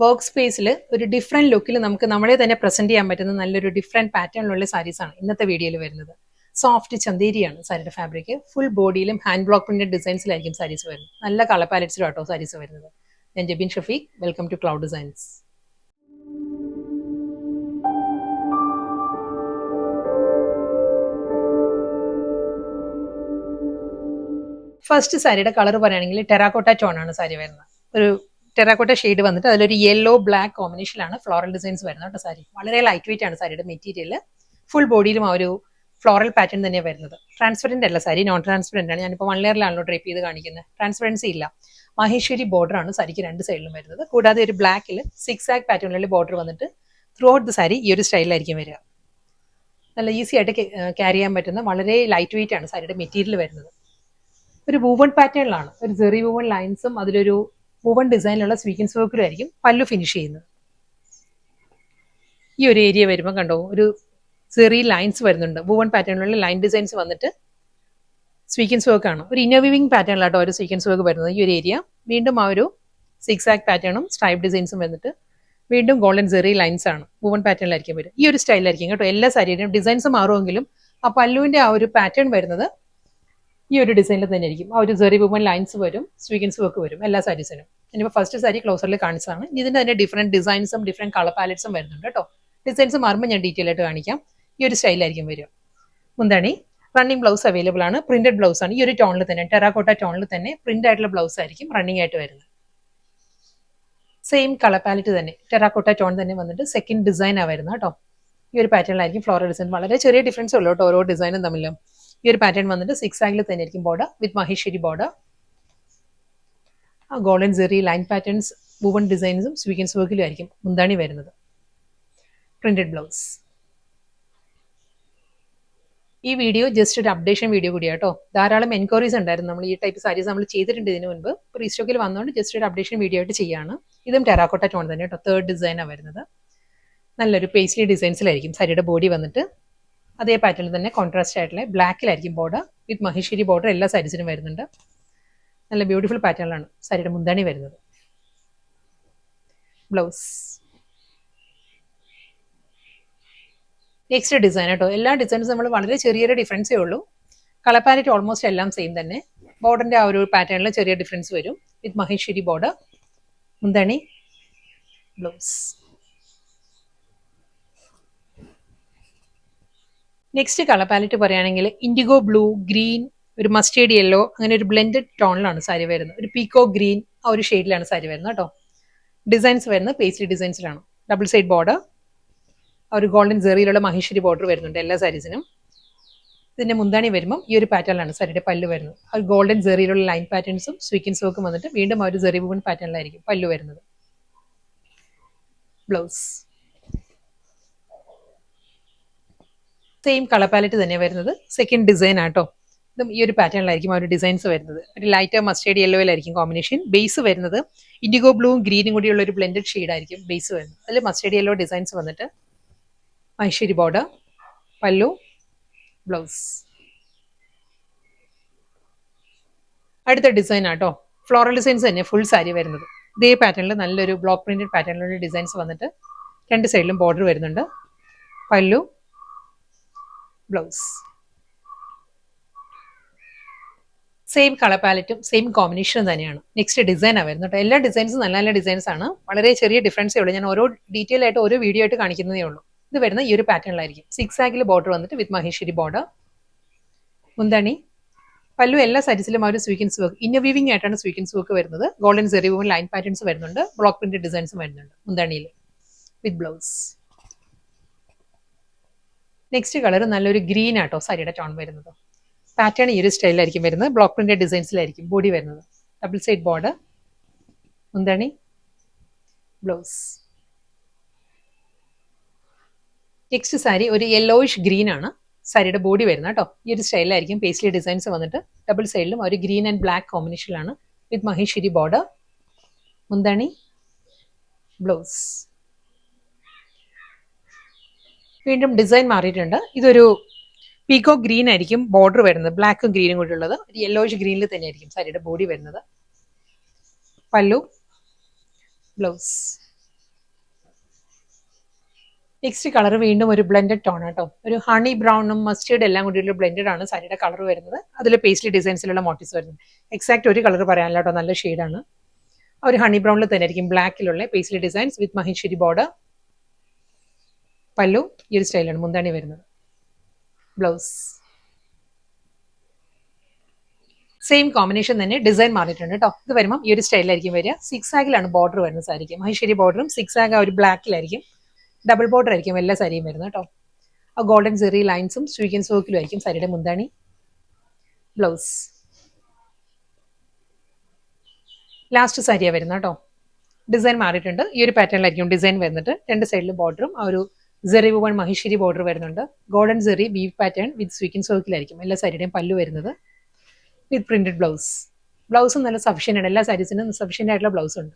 Work സ്പേസിൽ ഒരു different ലുക്കിൽ നമുക്ക് നമ്മളെ തന്നെ പ്രസന്റ് ചെയ്യാൻ പറ്റുന്ന നല്ലൊരു ഡിഫറെന്റ് പാറ്റേണിലുള്ള സാരീസാണ് ഇന്നത്തെ വീഡിയോയിൽ വരുന്നത്. സോഫ്റ്റ് ചന്തേരിയാണ് സാരിയുടെ ഫാബ്രിക്. ഫുൾ ബോഡിയിലും ഹാൻഡ് ബ്ലോക്ക് പ്രിന്റഡ് ഡിസൈൻസിലായിരിക്കും സാരീസ് വരുന്നത്. നല്ല കളർ പാലറ്റ്സിലും ആട്ടോ സാരീസ് വരുന്നത്. ഞാൻ Jabin Shafeeq, welcome to cloud designs. First സാരിയുടെ കളർ പറയുകയാണെങ്കിൽ ടെറാക്കോട്ട ടോൺ ആണ് സാരി വരുന്നത്. ഒരു ടെറാക്കോട്ട ഷെയ്ഡ് വന്നിട്ട് അതിലൊരു യെല്ലോ ബ്ലാക്ക് കോമ്പിനേഷനിലാണ് ഫ്ലോറൽ ഡിസൈൻസ് വരുന്നത് കേട്ടോ. സാരി വളരെ ലൈറ്റ് വെയിറ്റ് ആണ് സാരിയുടെ മെറ്റീരിയൽ. ഫുൾ ബോഡിയിലും ആ ഒരു ഫ്ലോറൽ പാറ്റേൺ തന്നെയാണ് വരുന്നത്. ട്രാൻസ്പെറന്റ് അല്ല സാരി, നോൺ ട്രാൻസ്പെറന്റ് ആണ്. ഞാനിപ്പോൾ 1 ലെയറിലാണല്ലോ ഡ്രേപ്പ് ചെയ്ത് കാണിക്കുന്നത്. ട്രാൻസ്പെറൻസി ഇല്ല. മഹേശ്വരി ബോർഡർ ആണ് സാരിക്ക് രണ്ട് സൈഡിലും വരുന്നത്. കൂടാതെ ഒരു ബ്ലാക്കിൽ 6 ആഗ് പാറ്റേണിലുള്ള ബോർഡർ വന്നിട്ട് ത്രൂ ഔട്ട് ദ സാരി ഈ ഒരു സ്റ്റൈലിലായിരിക്കും വരിക. നല്ല ഈസി ആയിട്ട് ക്യാരി ചെയ്യാൻ പറ്റുന്ന വളരെ ലൈറ്റ് വെയിറ്റ് ആണ് സാരിയുടെ മെറ്റീരിയൽ വരുന്നത്. ഒരു വൂവൺ പാറ്റേണിലാണ്, ഒരു ജെറി വൂവൺ ലൈൻസും അതിലൊരു വൂവൺ ഡിസൈനിലുള്ള സ്വീക്കൻസ് വർക്കിലും ആയിരിക്കും പല്ലു ഫിനിഷ് ചെയ്യുന്നത്. ഈ ഒരു ഏരിയ വരുമ്പോൾ കണ്ടോ, ഒരു ജെറി ലൈൻസ് വരുന്നുണ്ട്. വൂവൺ പാറ്റേണിലുള്ള ലൈൻ ഡിസൈൻസ് വന്നിട്ട് സ്വീക്കൻസ് വർക്കാണ്. ഒരു ഇന്നോവിവിംഗ് പാറ്റേണിലാട്ടോ ഒരു സ്വീക്കൻസ് വർക്ക് വരുന്നത്. ഈ ഒരു ഏരിയ വീണ്ടും ആ ഒരു 6 ആഗ് പാറ്റേണും സ്ട്രൈപ്പ് ഡിസൈൻസും വന്നിട്ട് വീണ്ടും ഗോൾഡൻ ജെറി ലൈൻസ് ആണ് വൂവൺ പാറ്റേണിലായിരിക്കും വരും. ഈ ഒരു സ്റ്റൈലായിരിക്കും കേട്ടോ. എല്ലാ സാരിയുടെയും ഡിസൈൻസ് മാറുമെങ്കിലും ആ പല്ലുവിന്റെ ആ ഒരു പാറ്റേൺ വരുന്നത് ഈ ഒരു ഡിസൈനിൽ തന്നെ ആയിരിക്കും. ആ ഒരു ജെറി വുമൺ ലൈൻസ് വരും, സ്വീക്കൻസ് വർക്ക് വരും എല്ലാ സാരീസിനും. ഞാനിപ്പോൾ ഫസ്റ്റ് സാരി ക്ലോസറിൽ കാണിച്ചതാണ്. ഇതിന്റെ തന്നെ ഡിഫറെന്റ് ഡിസൈൻസും ഡിഫറെന്റ് കളർ പാലറ്റ്സും വരുന്നുണ്ട് കേട്ടോ. ഡിസൈൻസ് മാറുമ്പോൾ ഞാൻ ഡീറ്റെയിൽ ആയിട്ട് കാണിക്കാം. ഈ ഒരു സ്റ്റൈലായിരിക്കും വരിക. മുന്താണി റണ്ണിങ് ബ്ലൗസ് അവൈലബിൾ ആണ്. പ്രിന്റഡ് ബ്ലൗസ് ആണ്. ഈ ഒരു ടോണിൽ തന്നെ, ടെറാക്കോട്ട ടോണിൽ തന്നെ പ്രിന്റ് ആയിട്ടുള്ള ബ്ലൗസ് ആയിരിക്കും റണ്ണിങ് ആയിട്ട് വരുന്നത്. സെയിം കളർ പാലറ്റ് തന്നെ, ടെറാക്കോട്ട ടോൺ തന്നെ വന്നിട്ട് സെക്കൻഡ് ഡിസൈനാണ് വരുന്നത് കേട്ടോ. ഈ ഒരു പാറ്റേണിലായിരിക്കും ഫ്ലോറൽ ഡിസൈൻ. വളരെ ചെറിയ ഡിഫറൻസ് ഉള്ളൂ കേട്ടോ ഓരോ ഡിസൈനും തമ്മിലും. ഈ ഒരു പാറ്റേൺ വന്നിട്ട് 6 ആഗിൽ തന്നെ ആയിരിക്കും ബോർഡർ വിത്ത് മഹേശ്വരി ബോർഡർ. ആ golden zari line patterns woven ഡിസൈൻസും സ്വീക്കൻസ് വർക്കിലും ആയിരിക്കും മുന്താണി വരുന്നത്. Printed blouse. ഈ വീഡിയോ ജസ്റ്റ് ഒരു അപ്ഡേഷൻ വീഡിയോ കൂടിയാണ് കേട്ടോ. ധാരാളം എൻക്വയറീസ് ഉണ്ടായിരുന്നു. നമ്മൾ ഈ ടൈപ്പ് സാരീസ് നമ്മൾ ചെയ്തിട്ടുണ്ട് ഇതിനു മുൻപ്. റീസ്റ്റോക്കിൽ വന്നുകൊണ്ട് ജസ്റ്റ് ഒരു അപ്ഡേഷൻ വീഡിയോ ആയിട്ട് ചെയ്യാണ്. ഇതും ടെറാക്കോട്ട ടോൺ തന്നെ കേട്ടോ. തേർഡ് ഡിസൈനാണ് വരുന്നത്. നല്ലൊരു പേസ്ലി ഡിസൈൻസിലായിരിക്കും സാരിയുടെ ബോഡി വന്നിട്ട്. അതേ പാറ്റേണിൽ തന്നെ കോൺട്രാസ്റ്റ് ആയിട്ടുള്ള ബ്ലാക്കിലായിരിക്കും ബോർഡർ വിത്ത് മഹേശ്വരി ബോർഡർ എല്ലാ സാരീസിനും വരുന്നുണ്ട്. നല്ല ബ്യൂട്ടിഫുൾ പാറ്റേണിലാണ് സാരിയുടെ മുന്താണി വരുന്നത്. ബ്ലൗസ്. നെക്സ്റ്റ് ഡിസൈൻ കേട്ടോ. എല്ലാ ഡിസൈൻസും നമ്മൾ വളരെ ചെറിയൊരു ഡിഫറൻസേ ഉള്ളൂ. കളർ പാലറ്റ് ഓൾമോസ്റ്റ് എല്ലാം സെയിം തന്നെ. ബോർഡറിന്റെ ആ ഒരു പാറ്റേണിൽ ചെറിയ ഡിഫറൻസ് വരും വിത്ത് മഹേശ്വരി ബോർഡർ. മുന്താണി, ബ്ലൗസ്. നെക്സ്റ്റ് കളർ പാലറ്റ് പറയുകയാണെങ്കിൽ ഇൻഡിഗോ ബ്ലൂ, ഗ്രീൻ, ഒരു മസ്റ്റേർഡ് യെല്ലോ, അങ്ങനെ ഒരു ബ്ലെൻഡഡ് ടോണിലാണ് സാരി വരുന്നത്. ഒരു പീക്കോ ഗ്രീൻ ആ ഒരു ഷെയ്ഡിലാണ് സാരി വരുന്നത് കേട്ടോ. ഡിസൈൻസ് വരുന്നത് പേസ്ലി ഡിസൈൻസിലാണ്. ഡബിൾ സൈഡ് ബോർഡർ, ഒരു ഗോൾഡൻ ജെറിയിലുള്ള മഹേശ്വരി ബോർഡർ വരുന്നുണ്ട് എല്ലാ സാരീസിനും. ഇതിന്റെ മുന്താണി വരുമ്പോൾ ഈ ഒരു പാറ്റേണിലാണ് സാരിയുടെ പല്ലു വരുന്നത്. ആ ഗോൾഡൻ ജെറിയിലുള്ള ലൈൻ പാറ്റേൺസും സ്വീക്കൻസ് വർക്കും വന്നിട്ട് വീണ്ടും ആ ഒരു ജെറി വുമൺ പാറ്റേണിലായിരിക്കും പല്ലു വരുന്നത്. ബ്ലൗസ്. സെയിം കളർ പാലറ്റ് തന്നെ വരുന്നത്. സെക്കൻഡ് ഡിസൈൻ ആട്ടോ. ഇതും ഈ ഒരു പാറ്റേണിലായിരിക്കും ആ ഒരു ഡിസൈൻസ് വരുന്നത്. ഒരു ലൈറ്റ് മസ്റ്റേർഡ് യെല്ലോയിലായിരിക്കും കോമ്പിനേഷൻ. ബേസ് വരുന്നത് ഇൻഡിഗോ ബ്ലൂവും ഗ്രീനും കൂടിയുള്ള ഒരു ബ്ലെൻഡഡ് ഷെയ്ഡായിരിക്കും ബേസ് വരുന്നത്. അതിൽ മസ്റ്റേർഡ് യെല്ലോ ഡിസൈൻസ് വന്നിട്ട് മഹേശ്വരി ബോർഡർ, പല്ലു, ബ്ലൗസ്. അടുത്ത ഡിസൈൻ ആട്ടോ. ഫ്ലോറൽ ഡിസൈൻസ് തന്നെ ഫുൾ സാരി വരുന്നത്. ഇതേ പാറ്റേണിൽ നല്ലൊരു ബ്ലോക്ക് പ്രിന്റഡ് പാറ്റേണിലുള്ള ഡിസൈൻസ് വന്നിട്ട് രണ്ട് സൈഡിലും ബോർഡർ വരുന്നുണ്ട്. പല്ലു, ബ്ലൗസ്. സെയിം കളർ പാലറ്റും സെയിം കോമ്പിനേഷനും തന്നെയാണ്. നെക്സ്റ്റ് ഡിസൈനാണ് വരുന്നത് കേട്ടോ. എല്ലാ ഡിസൈൻസും നല്ല നല്ല ഡിസൈൻസ് ആണ്. വളരെ ചെറിയ ഡിഫറൻസേ ഉള്ളൂ. ഞാൻ ഓരോ ഡീറ്റെയിൽ ആയിട്ട് ഓരോ വീഡിയോ ആയിട്ട് കാണിക്കുന്നതേ ഉള്ളൂ. ഇത് വരുന്ന ഈ ഒരു പാറ്റേണിലായിരിക്കും. 6 ആഗിൽ ബോർഡർ വന്നിട്ട് വിത്ത് മഹേശ്വരി ബോർഡർ. മുന്താണി, പല്ലു എല്ലാ സാരീസിലും ആ ഒരു സ്വീക്കൻസ് വർക്ക്, ഇന്നോവീവിംഗ് ആയിട്ടാണ് സ്വീക്കൻസ് വർക്ക് വരുന്നത്. Golden Jerry woman line patterns വരുന്നുണ്ട്. ബ്ലോക്ക് പ്രിന്റഡ് ഡിസൈൻസും വരുന്നുണ്ട് മുന്താണിയിൽ വിത്ത് ബ്ലൗസ്. നെക്സ്റ്റ് കളർ നല്ലൊരു ഗ്രീൻ ആട്ടോ സാരിയുടെ ടോൺ വരുന്നത്. പാറ്റേൺ ഈ ഒരു സ്റ്റൈലിലായിരിക്കും വരുന്നത്. ബ്ലോക്ക് പ്രിന്റഡ് ഡിസൈൻസിലായിരിക്കും ബോഡി വരുന്നത്. ഡബിൾ സൈഡ് ബോർഡർ, മുന്താണി, ബ്ലൗസ്. നെക്സ്റ്റ് സാരി ഒരു യെല്ലോയിഷ് ഗ്രീൻ ആണ് സാരിയുടെ ബോഡി വരുന്നത് കേട്ടോ. ഈ ഒരു സ്റ്റൈലിലായിരിക്കും പേസ്ലി ഡിസൈൻസ് വന്നിട്ട് ഡബിൾ സൈഡിലും ഒരു ഗ്രീൻ ആൻഡ് ബ്ലാക്ക് കോമ്പിനേഷനിലാണ് വിത്ത് മഹേശ്വരി ബോർഡർ. മുന്താണി, ബ്ലൗസ്. വീണ്ടും ഡിസൈൻ മാറിയിട്ടുണ്ട്. ഇതൊരു പീക്കോ ഗ്രീൻ ആയിരിക്കും ബോർഡർ വരുന്നത്. ബ്ലാക്കും ഗ്രീനും കൂടി ഉള്ളത്. ഒരു യെല്ലോയിഷ് ഗ്രീനിൽ തന്നെ ആയിരിക്കും സാരിയുടെ ബോഡി വരുന്നത്. പല്ലു, ബ്ലൗസ്. നെക്സ്റ്റ് കളർ വീണ്ടും ഒരു ബ്ലെൻഡഡ് ടോൺ കേട്ടോ. ഒരു ഹണി ബ്രൗണും മസ്റ്റേർഡ് എല്ലാം കൂടി ഒരു ബ്ലെൻഡഡ് ആണ് സാരിയുടെ കളർ വരുന്നത്. അതിൽ പേസ്ലി ഡിസൈൻസിലുള്ള മോട്ടീവ്സ് വരുന്നത്. എക്സാക്ട് ഒരു കളർ പറയാനല്ല കേട്ടോ, നല്ല ഷെയ്ഡാണ്. ഒരു ഹണി ബ്രൗണിൽ തന്നെ ആയിരിക്കും ബ്ലാക്കിലുള്ള പേസ്ലി ഡിസൈൻസ് വിത്ത് മഹേശ്വരി ബോർഡർ. പല്ലു ഈ ഒരു സ്റ്റൈലാണ് മുന്താണി വരുന്നത്. ബ്ലൗസ് സെയിം കോമ്പിനേഷൻ തന്നെ, ഡിസൈൻ മാറിയിട്ടുണ്ട് കേട്ടോ. ഇത് വരുമ്പോൾ ഈ ഒരു സ്റ്റൈലിലായിരിക്കും വരിക. 6 ആഗിലാണ് ബോർഡർ വരുന്ന സാരിക്ക്. മഹേശ്വരി ബോർഡറും 6 ആഗ് ആ ഒരു ബ്ലാക്കിലായിരിക്കും. ഡബിൾ ബോർഡർ ആയിരിക്കും എല്ലാ സാരിയും വരുന്നത് കേട്ടോ. ആ ഗോൾഡൻ സെറി ലൈൻസും സ്വീക്കൻസ് വർക്കിലും ആയിരിക്കും സാരിയുടെ മുന്താണി. ബ്ലൗസ് ലാസ്റ്റ് സാരിയാണ് വരുന്നത് കേട്ടോ. ഡിസൈൻ മാറിയിട്ടുണ്ട്. ഈ ഒരു പാറ്റേണിലായിരിക്കും ഡിസൈൻ വരുന്നത്. രണ്ട് സൈഡിലും ബോർഡറും ആ ഒരു സെറി വുവൺ മഹേശ്വരി ബോർഡർ വരുന്നുണ്ട്. Golden zari weave pattern with sequins വർക്കിലായിരിക്കും എല്ലാ സാരിയുടെയും പല്ലു വരുന്നത്. With printed blouse. ബ്ലൗസും നല്ല സഫിഷ്യൻ്റ് ആണ്. എല്ലാ സാരീസിനും സഫിഷ്യൻ്റ് ആയിട്ടുള്ള ബ്ലൗസ് ഉണ്ട്.